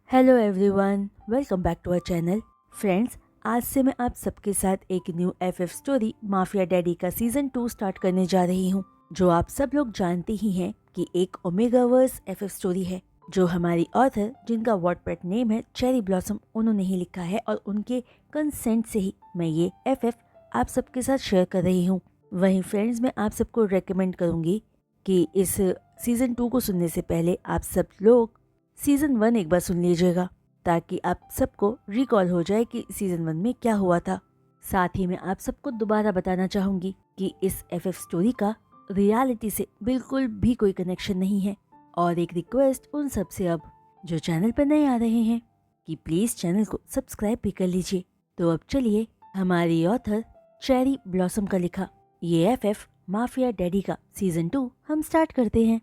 Hello everyone, welcome back to our channel. Friends, आज से मैं आप सबके साथ एक new FF story mafia daddy का सीजन 2 स्टार्ट करने जा रही हूँ, जो आप सब लोग जानते ही हैं कि एक ओमेगावर्स एफएफ स्टोरी है, जो हमारी ऑथर जिनका वॉटपैड नेम है चेरी ब्लॉसम, उन्होंने ही लिखा है और उनके कंसेंट से ही मैं ये एफएफ आप सबके साथ शेयर कर रही हूँ। वहीं फ्रेंड्स, मैं आप सबको रेकमेंड करूँगी कि इस सीजन 2 को सुनने से पहले आप सब लोग सीजन 1 एक बार सुन लीजिएगा, ताकि आप सबको रिकॉल हो जाए कि सीजन 1 में क्या हुआ था। साथ ही मैं आप सबको दोबारा बताना चाहूंगी कि इस एफएफ स्टोरी का रियलिटी से बिल्कुल भी कोई कनेक्शन नहीं है। और एक रिक्वेस्ट उन सब से, अब जो चैनल पर नए आ रहे हैं, कि प्लीज चैनल को सब्सक्राइब भी कर लीजिए। तो अब चलिए हमारी ऑथर चेरी ब्लॉसम का लिखा ये एफएफ माफिया डैडी का सीजन 2 हम स्टार्ट करते हैं।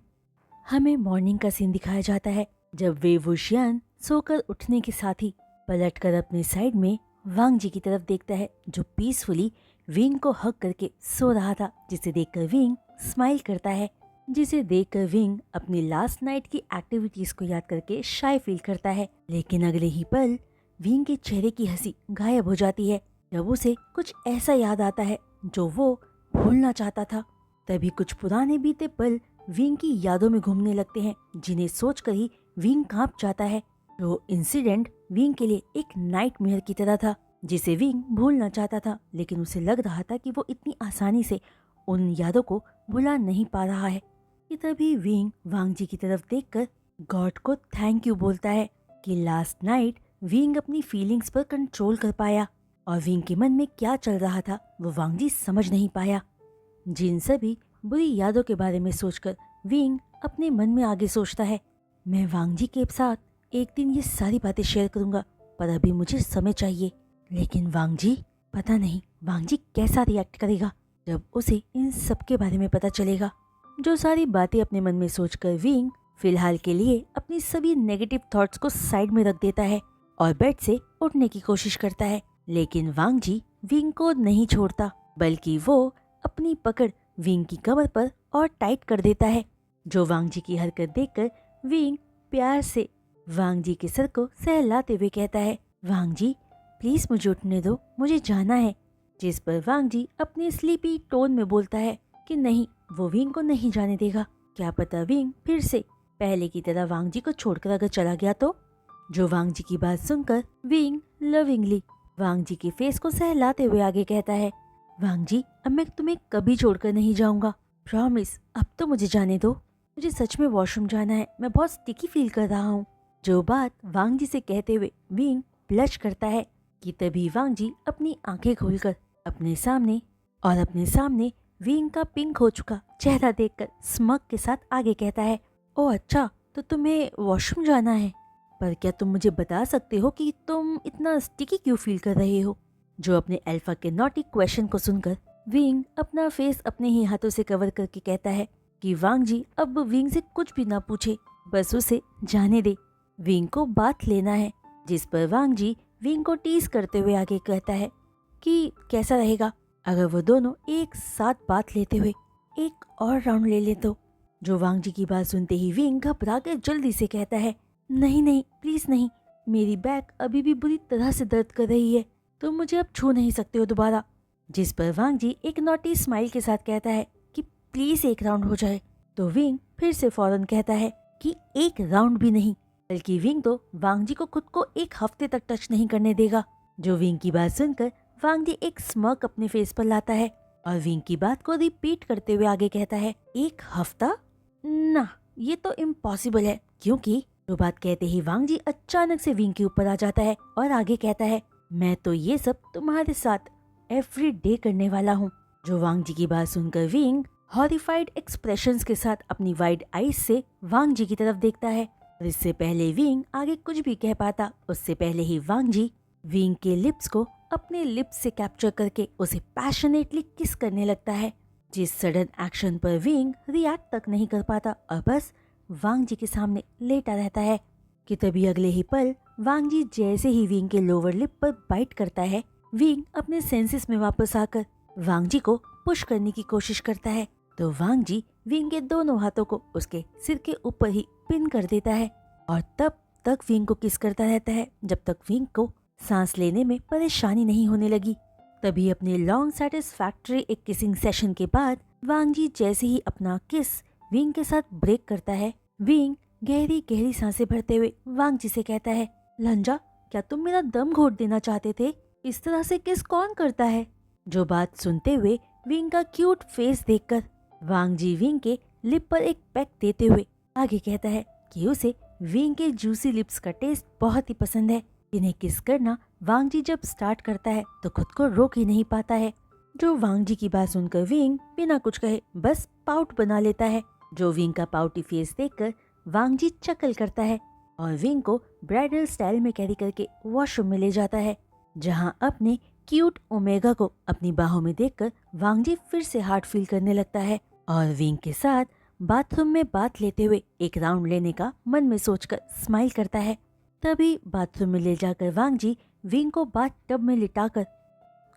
हमें मॉर्निंग का सीन दिखाया जाता है, जब वे वुशियान सोकर उठने के साथ ही पलटकर अपने साइड में वांग जी की तरफ देखता है, जो पीसफुली विंग को हग करके सो रहा था, जिसे देखकर विंग स्माइल करता है। जिसे देखकर विंग अपनी लास्ट नाइट की एक्टिविटीज को याद करके शाय फील करता है, लेकिन अगले ही पल विंग के चेहरे की हंसी गायब हो जाती है, जब उसे कुछ ऐसा याद आता है जो वो भूलना चाहता था। तभी कुछ पुराने बीते पल विंग की यादों में घूमने लगते हैं, जिन्हें सोचकर ही विंग कांप जाता है। वो इंसिडेंट विंग के लिए एक नाइटमेयर की तरह था, जिसे विंग भूलना चाहता था, लेकिन उसे लग रहा था कि वो इतनी आसानी से उन यादों को भुला नहीं पा रहा है। कि तभी विंग वांग जी की तरफ देखकर गॉड को थैंक यू बोलता है कि लास्ट नाइट विंग अपनी फीलिंग्स पर कंट्रोल कर पाया, और विंग के मन में क्या चल रहा था वो वांग जी समझ नहीं पाया। जिन सभी बुरी यादों के बारे में सोचकर विंग अपने मन में आगे सोचता है, मैं वांग जी के साथ एक दिन ये सारी बातें शेयर करूंगा, पर अभी मुझे समय चाहिए। लेकिन वांग जी, पता नहीं वांग जी कैसा रिएक्ट करेगा जब उसे इन सब के बारे में पता चलेगा। जो सारी बातें अपने मन में सोचकर विंग फिलहाल के लिए अपनी सभी नेगेटिव थॉट्स को साइड में रख देता है और बेड से उठने की कोशिश करता है, लेकिन वांग जी विंग को नहीं छोड़ता, बल्कि वो अपनी पकड़ विंग की कमर पर और टाइट कर देता है। जो वांग जी की हरकत देखकर विंग प्यार से वांग जी के सर को सहलाते हुए कहता है, वांग जी प्लीज मुझे उठने दो, मुझे जाना है। जिस पर वांग जी अपने स्लीपी टोन में बोलता है कि नहीं, वो विंग को नहीं जाने देगा। क्या पता विंग फिर से पहले की तरह वांग जी को छोड़कर अगर चला गया तो। जो वांग जी की बात सुनकर विंग लविंगली वांग जी के फेस को सहलाते हुए आगे कहता है, वांग जी अब मैं तुम्हें कभी छोड़कर नहीं जाऊंगा, प्रॉमिस, अब तो मुझे जाने दो, मुझे सच में वॉशरूम जाना है, मैं बहुत स्टिकी फील कर रहा हूँ। जो बात वांग जी से कहते हुए विंग ब्लश करता है, कि तभी वांग जी अपनी आंखें खोलकर अपने सामने विंग का पिंक हो चुका चेहरा देखकर स्मग के साथ आगे कहता है, ओ अच्छा, तो तुम्हें वॉशरूम जाना है, पर क्या तुम मुझे बता सकते हो कि तुम इतना स्टिकी क्यों फील कर रहे हो। जो अपने अल्फा के नॉटी क्वेश्चन को सुनकर विंग अपना फेस अपने ही हाथों से कवर करके कहता है कि वांग जी अब विंग से कुछ भी ना पूछे, बस उसे जाने दे, विंग को बात लेना है। जिस पर वांग जी विंग को टीज करते हुए आगे कहता है कि कैसा रहेगा अगर वो दोनों एक साथ बात लेते हुए एक और राउंड ले ले तो। जो वांग जी की बात सुनते ही विंग घबरा कर जल्दी से कहता है, नहीं नहीं प्लीज नहीं, मेरी बैक अभी भी बुरी तरह से दर्द कर रही है, तुम मुझे अब छू नहीं सकते हो दोबारा। जिस पर वांग जी एक नॉटी स्माइल के साथ कहता है कि प्लीज एक राउंड हो जाए। तो विंग फिर से फौरन कहता है कि एक राउंड भी नहीं, बल्कि विंग तो वांग जी को खुद को एक हफ्ते तक टच नहीं करने देगा। जो विंग की बात सुनकर वांग जी एक स्मर्क अपने फेस पर लाता है और विंग की बात को रिपीट करते हुए आगे कहता है, एक हफ्ता ना, ये तो इम्पॉसिबल है। क्योंकि जो बात कहते ही वांग जी अचानक से विंग के ऊपर आ जाता है और आगे कहता है, मैं तो ये सब तुम्हारे साथ एवरी डे करने वाला हूँ। जो वांग जी की बात सुनकर विंग हॉरिफाइड एक्सप्रेशंस के साथ अपनी वाइड आईज से वांग जी की तरफ देखता है, और इससे पहले विंग आगे कुछ भी कह पाता, उससे पहले ही वांग जी विंग के लिप्स को अपने लिप्स से कैप्चर करके उसे पैशनेटली किस करने लगता है। जिस सडन एक्शन पर विंग रिएक्ट तक नहीं कर पाता और बस वांग जी के सामने लेटा रहता है। कि तभी अगले ही पल वांग जी जैसे ही विंग के लोअर लिप पर बाइट करता है, विंग अपने सेंसेस में वापस आकर वांग जी को पुश करने की कोशिश करता है, तो वांग जी विंग के दोनों हाथों को उसके सिर के ऊपर ही पिन कर देता है। और तब तक विंग को किस करता रहता है जब तक विंग को सांस लेने में परेशानी नहीं होने लगी। तभी अपने लॉन्ग सैटिस्फैक्टरी एक किसिंग सेशन के बाद वांग जी जैसे ही अपना किस विंग के साथ ब्रेक करता है, विंग गहरी गहरी सांसें भरते हुए वांग जी से कहता है, लंजा, क्या तुम मेरा दम घोट देना चाहते थे? इस तरह से किस कौन करता है? जो बात सुनते हुए विंग का क्यूट फेस देखकर वांग जी विंग के लिप पर एक पेक देते हुए आगे कहता है कि उसे विंग के जूसी लिप्स का टेस्ट बहुत ही पसंद है। इन्हें किस करना वांग जी जब स्टार्ट करता है तो खुद को रोक ही नहीं पाता है। जो वांग जी की बात सुनकर विंग बिना कुछ कहे बस पाउट बना लेता है। जो विंग का पाउटी फेस देखकर वांग जी चकल करता है और विंग को ब्राइडल स्टाइल में कैरी करके वॉशरूम में ले जाता है, जहां अपने क्यूट ओमेगा को अपनी बाहों में देखकर वांग जी फिर से हार्ट फील करने लगता है और विंग के साथ बाथरूम में बात लेते हुए एक राउंड लेने का मन में सोचकर स्माइल करता है। तभी बाथरूम में ले जाकर वांग जी विंग को बाथ टब में लिटाकर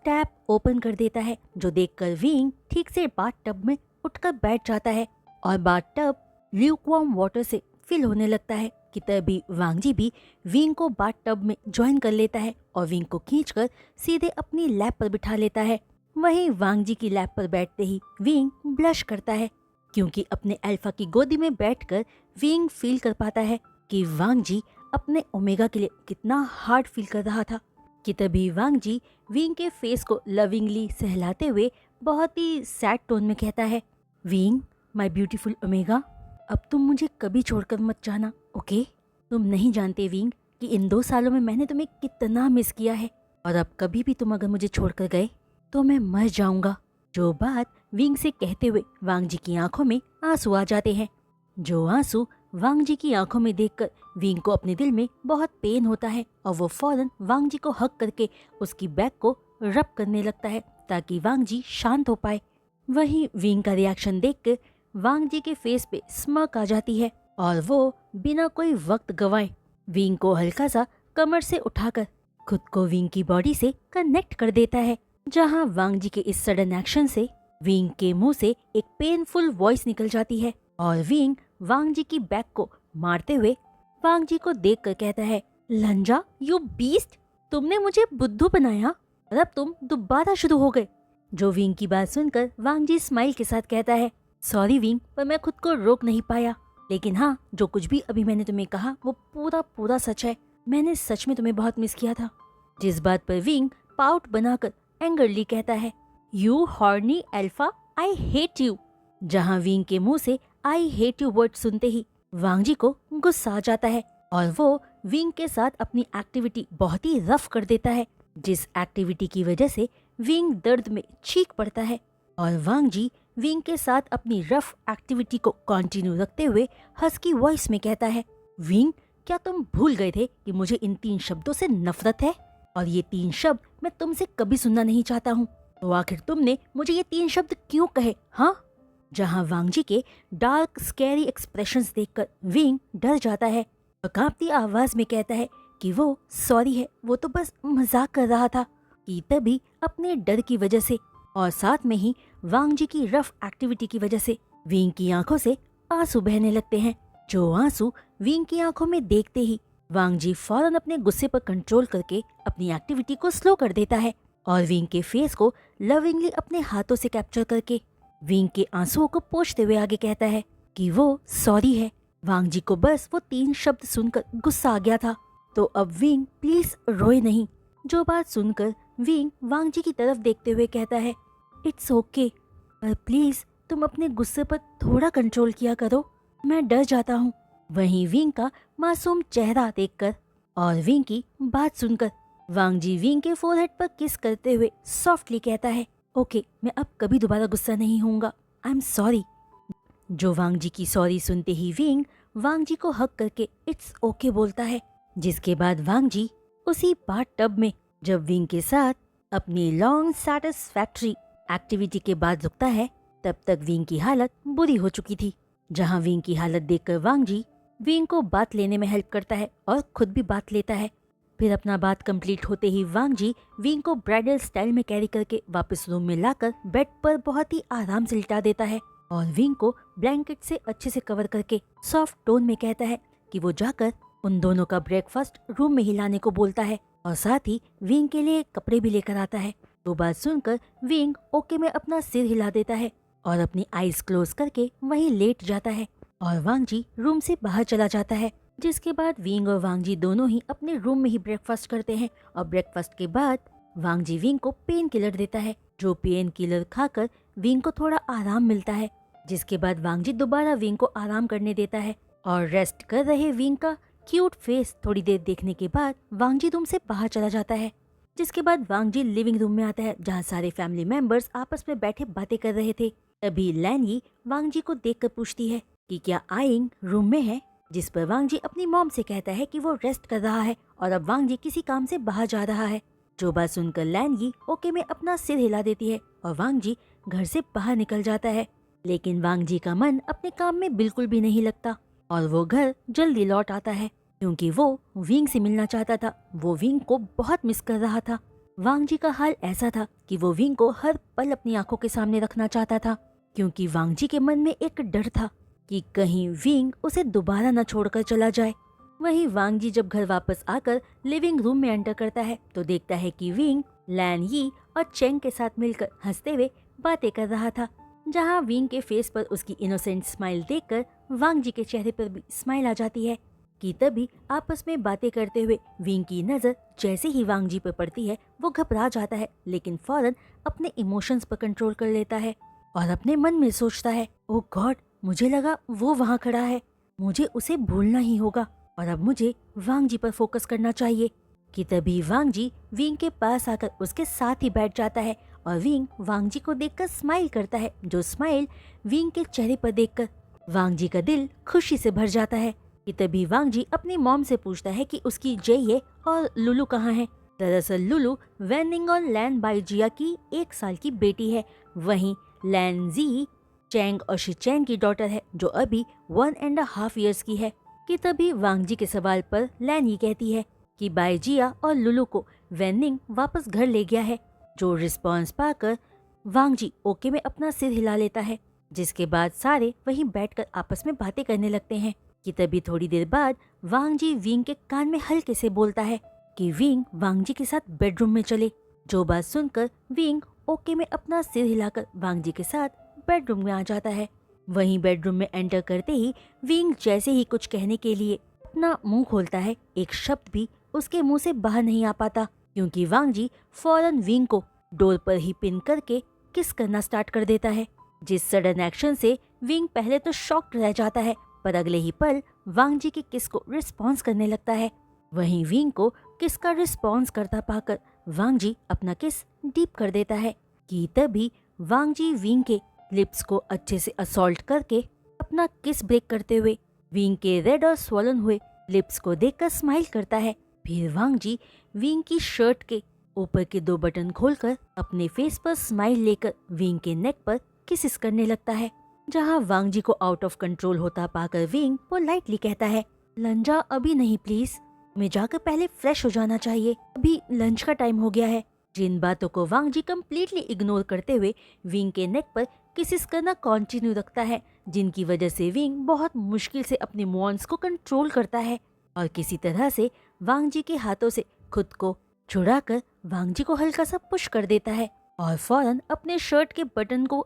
टैप ओपन कर देता है, जो देखकर विंग ठीक से बाथ टब में उठकर बैठ जाता है और बाथ टब ल्यूकवार्म वाटर से फिल होने लगता है कि तभी वांग जी भी विंग को बाथ टब में ज्वाइन कर लेता है और विंग को खींचकर सीधे अपनी लैप पर बिठा लेता है। वहीं वांग जी की लैप पर बैठते ही विंग ब्लश करता है, क्योंकि अपने अल्फा की गोदी में बैठकर विंग फील कर पाता है कि वांग जी अपने ओमेगा के लिए कितना हार्ड फील कर रहा था। कि तभी वांग जी विंग के फेस को लविंगली सहलाते हुए बहुत ही सैड टोन में कहता है, विंग माय ब्यूटीफुल ओमेगा, अब तुम मुझे कभी छोड़कर मत जाना, ओके? तुम नहीं जानते विंग कि इन 2 सालों में मैंने तुम्हें कितना मिस किया है और अब कभी भी तुम अगर मुझे छोड़कर गए तो मैं मर जाऊंगा। जो बात विंग से कहते हुए वांग जी की आंखों में आंसू आ जाते हैं। जो आंसू वांग जी की आंखों में देखकर विंग को अपने दिल में बहुत पेन होता है और वो फौरन वांग जी को हक करके उसकी बैक को रब करने लगता है ताकि वांग जी शांत हो पाए। वहीं विंग का रिएक्शन देखकर वांग जी के फेस पे स्मर्क आ जाती है और वो बिना कोई वक्त गवाए विंग को हल्का सा कमर से उठाकर खुद को विंग की बॉडी से कनेक्ट कर देता है, जहां वांग जी के इस सडन एक्शन से विंग के मुंह से एक पेनफुल वॉइस निकल जाती है और विंग वांग जी की बैक को मारते हुए वांग जी को देखकर कहता है, लंजा, यू बीस्ट, तुमने मुझे बुद्धू बनाया और अब तुम दोबारा शुरू हो गए। जो विंग की बात सुनकर वांग जी स्माइल के साथ कहता है, सॉरी विंग, पर मैं खुद को रोक नहीं पाया, लेकिन हाँ, जो कुछ भी अभी मैंने तुम्हें कहा वो पूरा पूरा सच है। मैंने सच में तुम्हें बहुत मिस किया था। जिस बात पर विंग पाउट बनाकर एंगरली कहता है, you horny alpha, I hate you. जहां विंग के मुंह से आई हेट यू वर्ड सुनते ही वांग जी को गुस्सा आ जाता है और वो विंग के साथ अपनी एक्टिविटी बहुत ही रफ कर देता है, जिस एक्टिविटी की वजह से विंग दर्द में चीख पड़ता है और वांग जी विंग के साथ अपनी रफ एक्टिविटी को कंटिन्यू रखते हुए हस्की वॉइस में कहता है, विंग, क्या तुम भूल गए थे कि मुझे इन 3 शब्दों से नफरत है और ये 3 शब्द मैं तुमसे कभी सुनना नहीं चाहता हूँ, तो आखिर तुमने मुझे ये 3 शब्द क्यों कहे, हाँ? जहां वांग जी के डार्क स्कैरी एक्सप्रेशंस देखकर विंग डर जाता है और कांपती आवाज में कहता है कि वो सॉरी है, वो तो बस मजाक कर रहा था। कि तभी अपने डर की वजह से और साथ में ही वांग जी की रफ एक्टिविटी की वजह से विंग की आंखों से आंसू बहने लगते हैं। जो आंसू विंग की आंखों में देखते ही वांग जी फौरन अपने गुस्से पर कंट्रोल करके अपनी एक्टिविटी को स्लो कर देता है और विंग के फेस को लविंगली अपने हाथों से कैप्चर करके विंग के आंसुओं को पोंछते हुए आगे कहता है कि वो सॉरी है। वांग जी को बस वो 3 शब्द सुनकर गुस्सा आ गया था, तो अब विंग प्लीज रोए नहीं। जो बात सुनकर विंग वांग जी की तरफ देखते हुए कहता है, इट्स ओके, पर प्लीज तुम अपने गुस्से पर थोड़ा कंट्रोल किया करो, मैं डर जाता हूँ। वहीं विंग का मासूम चेहरा देखकर और विंग की बात सुनकर वांग जी विंग के फोरहेड पर किस करते हुए सॉफ्टली कहता है, ओके, मैं अब कभी दोबारा गुस्सा नहीं होऊंगा, आई एम सॉरी। जो वांग जी की सॉरी सुनते ही विंग वांग जी को हक करके इट्स ओके बोलता है, जिसके बाद वांग जी उसी बाथ टब में जब विंग के साथ अपनी लॉन्ग सैटिस्फैक्टरी एक्टिविटी के बाद रुकता है, तब तक विंग की हालत बुरी हो चुकी थी। जहां विंग की हालत देखकर वांग जी विंग को बात लेने में हेल्प करता है और खुद भी बात लेता है। फिर अपना बात कंप्लीट होते ही वांग जी विंग को ब्राइडल स्टाइल में कैरी करके वापस रूम में लाकर बेड पर बहुत ही आराम से लिटा देता है और विंग को ब्लैंकेट से अच्छे से कवर करके सॉफ्ट टोन में कहता है कि वो जाकर उन दोनों का ब्रेकफास्ट रूम में ही लाने को बोलता है और साथ ही विंग के लिए कपड़े भी लेकर आता है। वो बात सुनकर विंग ओके में अपना सिर हिला देता है और अपनी आईज क्लोज करके वहीं लेट जाता है और वांग जी रूम से बाहर चला जाता है। जिसके बाद विंग और वांग जी दोनों ही अपने रूम में ही ब्रेकफास्ट करते हैं और ब्रेकफास्ट के बाद वांग जी विंग को पेन किलर देता है। जो पेन किलर खाकर विंग को थोड़ा आराम मिलता है। जिसके बाद वांग जी दोबारा विंग को आराम करने देता है और रेस्ट कर रहे विंग का क्यूट फेस थोड़ी देर देखने के बाद वांग जी रूम से बाहर चला जाता है। जिसके बाद वांग जी लिविंग रूम में आता है जहाँ सारे फैमिली मेंबर्स आपस में बैठे बातें कर रहे थे। तभी लैनी वांग जी को देखकर पूछती है कि क्या आइंग रूम में है, जिस पर वांग जी अपनी मॉम से कहता है कि वो रेस्ट कर रहा है और अब वांग जी किसी काम से बाहर जा रहा है। जो बात सुनकर लैनी ओके में अपना सिर हिला देती है और वांग जी घर से बाहर निकल जाता है। लेकिन वांग जी का मन अपने काम में बिल्कुल भी नहीं लगता और वो घर जल्दी लौट आता है क्योंकि वो विंग से मिलना चाहता था। वो विंग को बहुत मिस कर रहा था। वांग जी का हाल ऐसा था कि वो विंग को हर पल अपनी आंखों के सामने रखना चाहता था क्योंकि वांग जी के मन में एक डर था कि कहीं विंग उसे दोबारा न छोड़कर चला जाए। वहीं वांग जी जब घर वापस आकर लिविंग रूम में एंटर करता है तो देखता है कि विंग लैन यी और चेंग के साथ मिलकर हंसते हुए बातें कर रहा था। जहां विंग के फेस पर उसकी इनोसेंट स्माइल देखकर वांग जी के चेहरे पर भी स्माइल आ जाती है कि तभी आपस में बातें करते हुए विंग की नजर जैसे ही वांग जी पर पड़ती है वो घबरा जाता है लेकिन फौरन अपने इमोशंस पर कंट्रोल कर लेता है और अपने मन में सोचता है, ओह गॉड, मुझे लगा वो वहाँ खड़ा है, मुझे उसे भूलना ही होगा और अब मुझे वांग जी पर फोकस करना चाहिए। कि तभी वांग जी विंग के पास आकर उसके साथ ही बैठ जाता है और विंग वांग जी को देखकर स्माइल करता है। जो स्माइल विंग के चेहरे पर देखकर वांग जी का दिल खुशी से भर जाता है। कि तभी वांग जी अपनी मॉम से पूछता है कि उसकी जेये और लुलू कहाँ है। दरअसल लुलू वैनिंग और लैन बाइजिया की 1 साल की बेटी है। वहीं लैन जी चैंग और शिचैंग की डॉटर है जो अभी 1.5 ईयर्स की है। कि तभी वांग जी के सवाल पर लैन ये कहती है कि बाइजिया और लुलू को वैनिंग वापस घर ले गया है। जो रिस्पॉन्स पाकर वांग जी ओके में अपना सिर हिला लेता है। जिसके बाद सारे वहीं बैठकर आपस में बातें करने लगते हैं। कि तभी थोड़ी देर बाद वांग जी विंग के कान में हल्के से बोलता है कि विंग वांग जी के साथ बेडरूम में चले। जो बात सुनकर विंग ओके में अपना सिर हिलाकर वांग जी के साथ बेडरूम में आ जाता है। वहीं बेडरूम में एंटर करते ही विंग जैसे ही कुछ कहने के लिए अपना मुंह खोलता है, एक शब्द भी उसके मुंह से बाहर नहीं आ पाता क्योंकि वांग जी फौरन विंग को डोर पर ही पिन करके किस करना स्टार्ट कर देता है। जिस सडन एक्शन से विंग पहले तो शॉक्ड रह जाता है पर अगले ही पल वांग जी की किस को रिस्पॉन्स करने लगता है। वहीं विंग को किस का रिस्पॉन्स करता पाकर वांग जी अपना किस डीप कर देता है। कि तभी वांग जी विंग के लिप्स को अच्छे से असॉल्ट करके अपना किस ब्रेक करते हुए विंग के रेड और स्वॉलन हुए लिप्स को देखकर स्माइल करता है। फिर वांग जी विंग की शर्ट के ऊपर के 2 बटन खोलकर अपने फेस पर स्माइल लेकर विंग के नेक पर किसिस करने लगता है। जहां वांग जी को आउट ऑफ कंट्रोल होता पाकर विंग पोलाइटली कहता है, लंजा अभी नहीं प्लीज, मैं जाकर पहले फ्रेश हो जाना चाहिए, अभी लंच का टाइम हो गया है। जिन बातों को वांग जी कम्प्लीटली इग्नोर करते हुए विंग के नेक पर किसिस करना कंटिन्यू रखता है जिनकी वजह से विंग बहुत मुश्किल से अपने मोन्स को कंट्रोल करता है और किसी तरह से वांग जी के हाथों से खुद को छुड़ाकर वांग जी को हल्का सा पुश कर देता है और फौरन अपने शर्ट के बटन को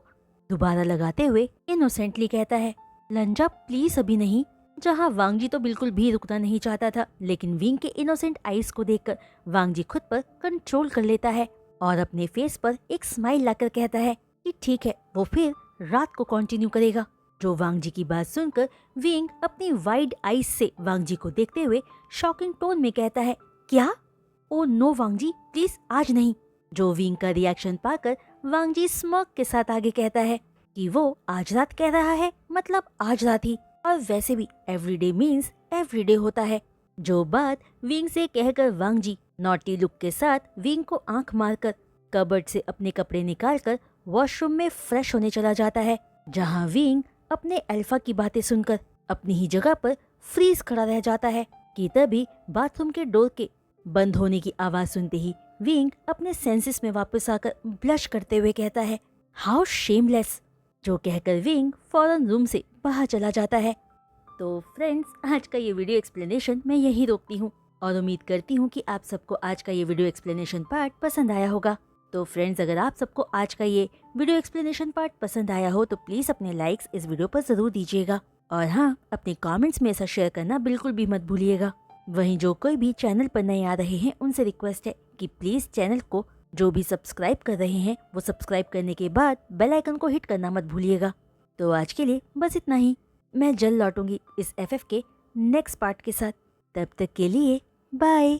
दोबारा लगाते हुए इनोसेंटली कहता है, लंजा प्लीज अभी नहीं। जहां वांग जी तो बिल्कुल भी रुकना नहीं चाहता था लेकिन विंग के इनोसेंट आईज को देखकर वांग जी खुद पर कंट्रोल कर लेता है और अपने फेस पर एक स्माइल लाकर कहता है कि ठीक है, वो फिर रात को कंटिन्यू करेगा। जो वांग जी की बात सुनकर विंग अपनी वाइड आईज से वांग जी को देखते हुए शॉकिंग टोन में कहता है, क्या? Oh no Wang ji, please आज नहीं। जो विंग का रिएक्शन पाकर वांग जी स्मर्क के साथ आगे कहता है कि वो आज रात कह रहा है, मतलब आज रात ही, और वैसे भी एवरीडे मीन्स एवरीडे होता है। जो बात विंग से कहकर वांग जी नॉटी लुक के साथ विंग को आंख मारकर कबर्ड से अपने कपड़े निकालकर वॉशरूम में फ्रेश होने चला जाता है। जहां विंग अपने अल्फा की बातें सुनकर अपनी ही जगह पर फ्रीज खड़ा रह जाता है। कि तभी बाथरूम के डोर के बंद होने की आवाज सुनते ही विंग अपने सेंसेस में वापस आकर ब्लश करते हुए कहता है, हाउ शेमलेस। जो कहकर विंग फौरन रूम से बाहर चला जाता है। तो फ्रेंड्स, आज का ये वीडियो एक्सप्लेनेशन मैं यही रोकती हूँ और उम्मीद करती हूँ कि आप सबको आज का ये वीडियो एक्सप्लेनेशन पार्ट पसंद आया होगा। तो फ्रेंड्स, अगर आप सबको आज का ये वीडियो एक्सप्लेनेशन पार्ट पसंद आया हो तो प्लीज़ अपने लाइक्स इस वीडियो पर ज़रूर दीजिएगा और हाँ, अपने कमेंट्स में ऐसा शेयर करना बिल्कुल भी मत भूलिएगा। वहीं जो कोई भी चैनल पर नए आ रहे हैं उनसे रिक्वेस्ट है कि प्लीज़ चैनल को जो भी सब्सक्राइब कर रहे हैं वो सब्सक्राइब करने के बाद बेल आइकन को हिट करना मत भूलिएगा। तो आज के लिए बस इतना ही। मैं जल्द लौटूंगी इस एफएफ के नेक्स्ट पार्ट के साथ। तब तक के लिए बाय।